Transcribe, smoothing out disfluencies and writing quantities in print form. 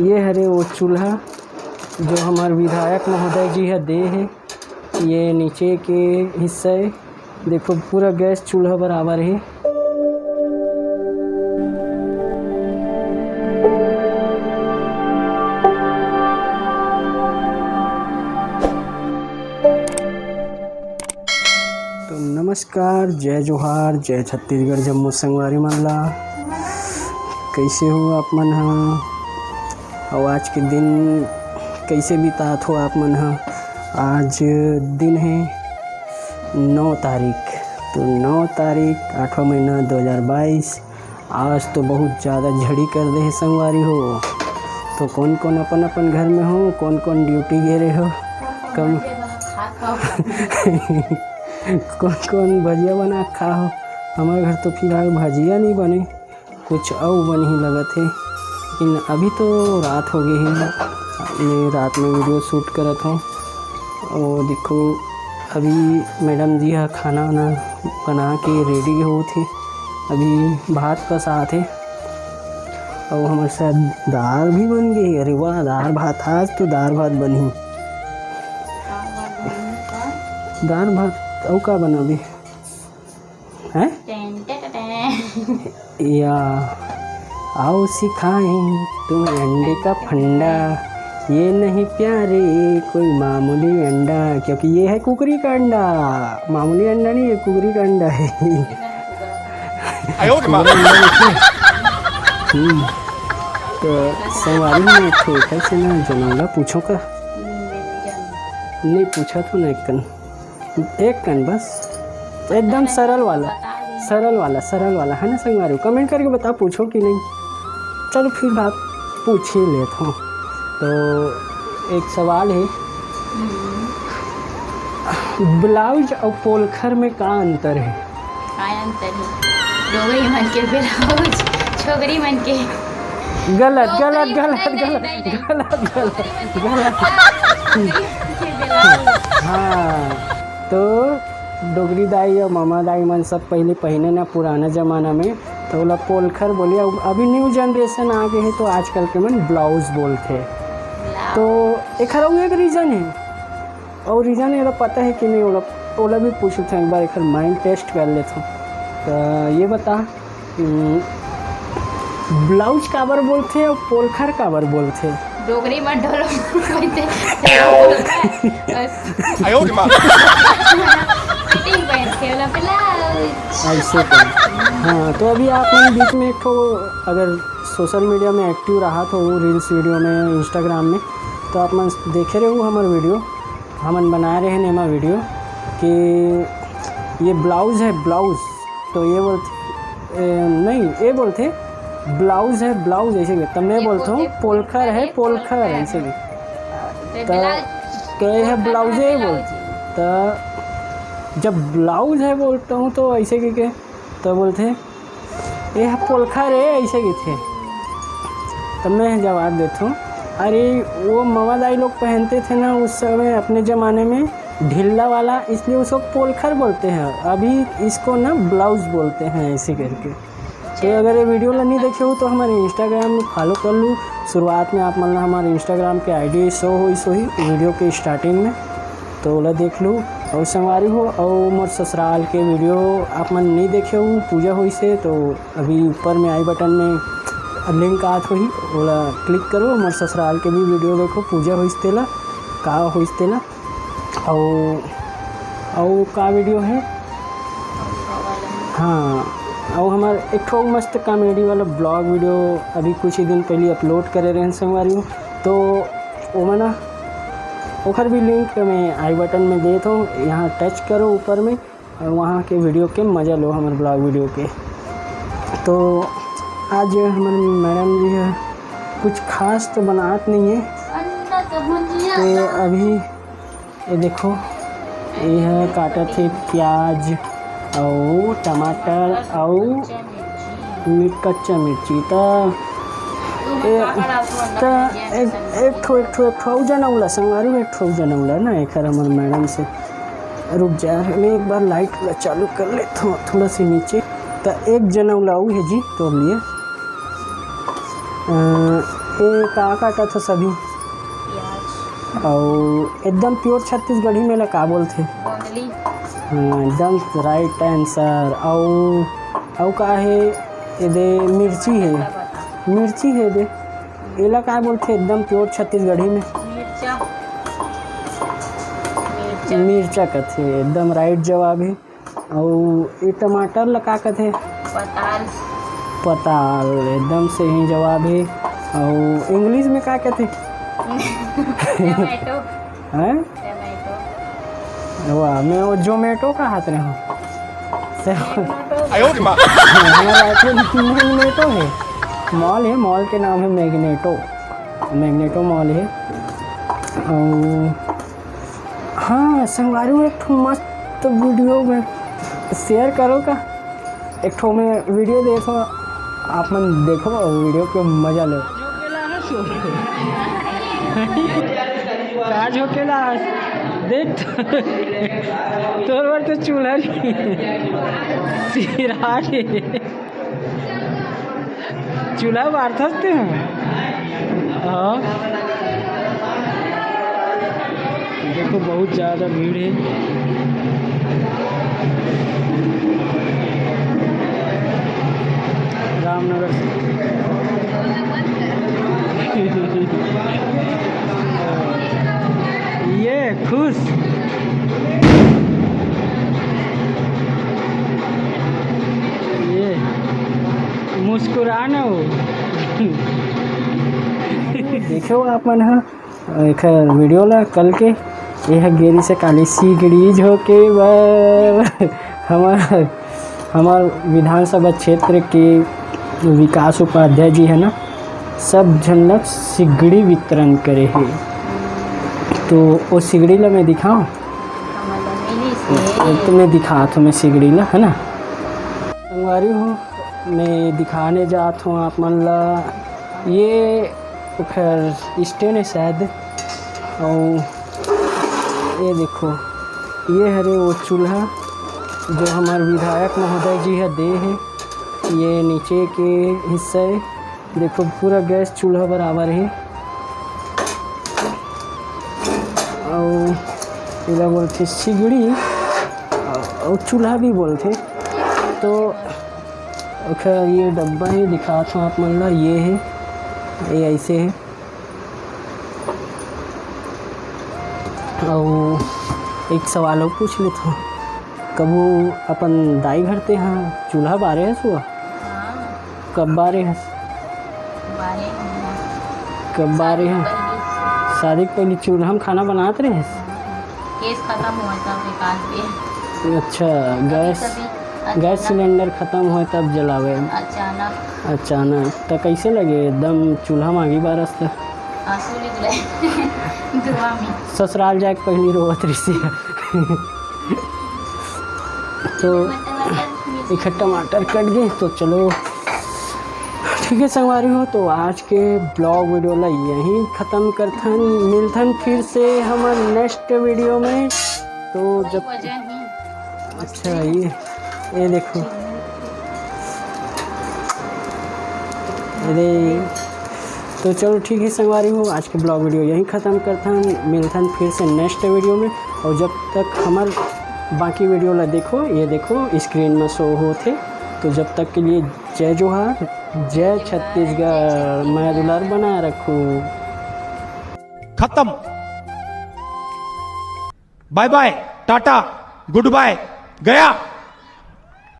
ये हरे वो चूल्हा जो हमारे विधायक महोदय जी है दे है। ये नीचे के हिस्से देखो पूरा गैस चूल्हा बराबर है। तो नमस्कार, जय जोहार, जय छत्तीसगढ़, जम्मू संगवारी मनला। कैसे हो आप मन ह? और आज के दिन कैसे बितात हो आप मन ह? आज दिन है 9 तारीख। तो 9 तारीख 8वां महीना 2022। आज तो बहुत ज़्यादा झड़ी कर दे है संगवारी हो। तो कौन कौन अपन अपन घर में हो, कौन कौन ड्यूटी गए रहे हो, कम कौन कौन भजिया बना खा हो। हमारे घर तो फिलहाल भजिया नहीं बने, कुछ और बन ही लगत है। लेकिन अभी तो रात हो गई है, मैं रात में वीडियो शूट करत हूँ। और देखो अभी मैडम जी हा खाना वाना बना के रेडी हो थे। अभी भात का साथ है और हमारे साथ दाल भी बन गई। अरे वाह, दाल भात, आज तो दाल भात बनी। दाल भात और का बनाबी हैं या आओ सिखाएं तुम्हें अंडे का फंडा। ये नहीं प्यारे कोई मामूली अंडा, क्योंकि ये है कुकरी का अंडा। मामूली अंडा नहीं, ये कुकरी का अंडा है। तो सवारी में थिएटर से ना जनौला पूछो का नहीं पूछा तो ना एक कन बस एकदम सरल वाला है ना संगवारी। कमेंट करके बताओ पूछो कि नहीं। चलो फिर बात पूछ ही लेता हूँ। तो एक सवाल है, ब्लाउज और पोलखर में क्या अंतर है? डोगरी मन के ब्लाउज, छोकरी मन के गलत। हाँ, तो डोगरी दाई और मामा दाई मन सब पहले पहने ना पुराना ज़माना में, तो बोला पोलखर बोलिए। अभी न्यू जनरेशन आ गए है तो आजकल के मन ब्लाउज बोलते। तो एक रीज़न है, और रीज़न ये पता है कि नहीं ओला भी पूछो था एक बार, एक माइंड टेस्ट कर लेता हूँ। तो ये बता, ब्लाउज काबर बोलते और पोलखर काबर बोलते? डोगरी में ढोलो बोलते ऐसे तो। हाँ, तो अभी आप मन बीच में एक तो अगर सोशल मीडिया में एक्टिव रहा तो रील्स वीडियो में, इंस्टाग्राम में, तो आप मन देखे रहे हो हमारे वीडियो, हमन बना रहे हैं नेमा वीडियो कि ये ब्लाउज है ब्लाउज। तो ये बोलते नहीं, ये बोलते ब्लाउज है ब्लाउज ऐसे भी। तब मैं बोलता हूँ पोलखर है पोलखर ऐसे भी। तो कहे है ब्लाउज है बोलते। तो जब ब्लाउज है बोलता हूँ तो ऐसे के तो बोलते ये है पोलखर है ऐसे के थे। तब मैं जवाब देता हूँ, अरे वो मवादाई लोग पहनते थे ना उस समय अपने ज़माने में ढीला वाला, इसलिए उसको पोलखर बोलते हैं। अभी इसको ना ब्लाउज बोलते हैं ऐसे करके। तो अगर ये वीडियो नहीं देखे हो तो हमारे इंस्टाग्राम में फॉलो कर लो। शुरुआत में आप मतलब हमारे इंस्टाग्राम के आईडी शो ही वीडियो के स्टार्टिंग में, तो ओला देख लो। और संगवारी हो और मोर ससुराल के वीडियो आप मन नहीं देखे हो पूजा हुई से, तो अभी ऊपर में आई बटन में लिंक आत हो ही, ओला क्लिक करो। मोर ससुराल के भी वीडियो देखो, पूजा हुई तेला का हुई तेला। और का वीडियो है, हाँ, और हमारे एक ठो मस्त कॉमेडी वाला ब्लॉग वीडियो अभी कुछ ही दिन पहले अपलोड करे रहे हैं संगवारी। तो वो मना ओखर भी लिंक मैं आई बटन में देता हूँ, यहाँ टच करो ऊपर में और वहाँ के वीडियो के मज़ा लो हमारे ब्लॉग वीडियो के। तो आज हमारे मैडम जी है कुछ खास तो बनात नहीं है। तो अभी ये देखो, ये है काटा थे प्याज और टमाटर और कच्चा मिर्ची। एक ठो जनौला संगवारी में, एक ठो जनौला ना एक हमारे मैडम से। रुक जा, मैं एक बार लाइट चालू कर लेता हूँ थोड़ा सी नीचे। तो एक जनौला है जी तो लिए ये कहाँ काटा था सभी प्याज और एकदम प्योर छत्तीसगढ़ी में ला का बोलते। गोंदली हाँ एकदम राइट आंसर। और का है ये दे मिर्ची है, मिर्ची है दे एला का बोलते एकदम प्योर छत्तीसगढ़ी में। मिर्चा मिर्चा कथे एकदम राइट जवाब है। और ये टमाटर ला का कथे पताल पताल एकदम सही जवाब है। और इंग्लिश में का कहते टमाटो हैं? टमाटो वाह मैं वो जोमेटो का हाथ रहा हूँ। टमाटो हमारा मैग्नेटो है, मॉल है, मॉल के नाम है मैग्नेटो, मैग्नेटो मॉल है। और हाँ संगवारी एक ठो मस्त वीडियो में शेयर करो का, एक ठो में वीडियो देखो आप मन देखो वीडियो के मजा लो। काज होकेला देख तोर बार तो चूल्हा सिरा चूल्हा बार थकते हैं। हाँ देखो बहुत ज़्यादा भीड़ है। रामनगर ये खुश ये मुस्कुराना हो देखो आप मन एक वीडियो ला कल के यह गेरी से काली सिगड़ी झोंके हमार विधानसभा क्षेत्र के विकास उपाध्याय जी है ना, सब झनक सिगड़ी वितरण करे है। तो वो सिगड़ी ला मैं दिखाऊं तो मैं दिखा तो मैं सिगड़ी ला है ना संगवारी हूँ मैं दिखाने जाता हूँ आप मन ला। ये खैर स्टैंड है शायद। और ये देखो ये हरे वो चूल्हा जो हमारे विधायक महोदय जी है दे है। ये नीचे के हिस्से देखो पूरा गैस चूल्हा बराबर है। और इला बोलते सिगड़ी और चूल्हा भी बोलते। तो खैर ये डब्बा ही दिखाता हूँ आप मन ला। ये है, ये ऐसे है। और एक सवाल और पूछ लेता हूँ, कबू अपन दाई भरते हैं चूल्हा बारे है सुआ कब बारे है? कब बारे हैं? शादी के पहले चूल्हा हम खाना बनाते रहे। केस खत्म हुआ था विकास भी अच्छा गैस सिलेंडर ख़त्म हुआ तब जलावे अचानक। तो कैसे लगे एकदम चूल्हा मांगी बारस था आंसू निकले दुआ में ससुराल जाके पहली रोवत रही। तो एक टमाटर कट गए। तो चलो ठीक है संगवारी हो, तो आज के ब्लॉग वीडियो ला यहीं ख़त्म करथन। मिलथन फिर से हमार नेक्स्ट वीडियो में। तो जब अच्छा ये देखो अरे तो चलो ठीक है संगवारी हो, आज के ब्लॉग वीडियो यहीं ख़त्म करथन। मिलथन फिर से नेक्स्ट वीडियो में। और जब तक हमार बाकी वीडियो ला देखो, ये देखो स्क्रीन में शो होते। तो जब तक के लिए जय जोहार, जय छत्तीसगढ़, मैं दुलार बनाए रखूँ। खत्म। Bye bye, tata, goodbye, गया।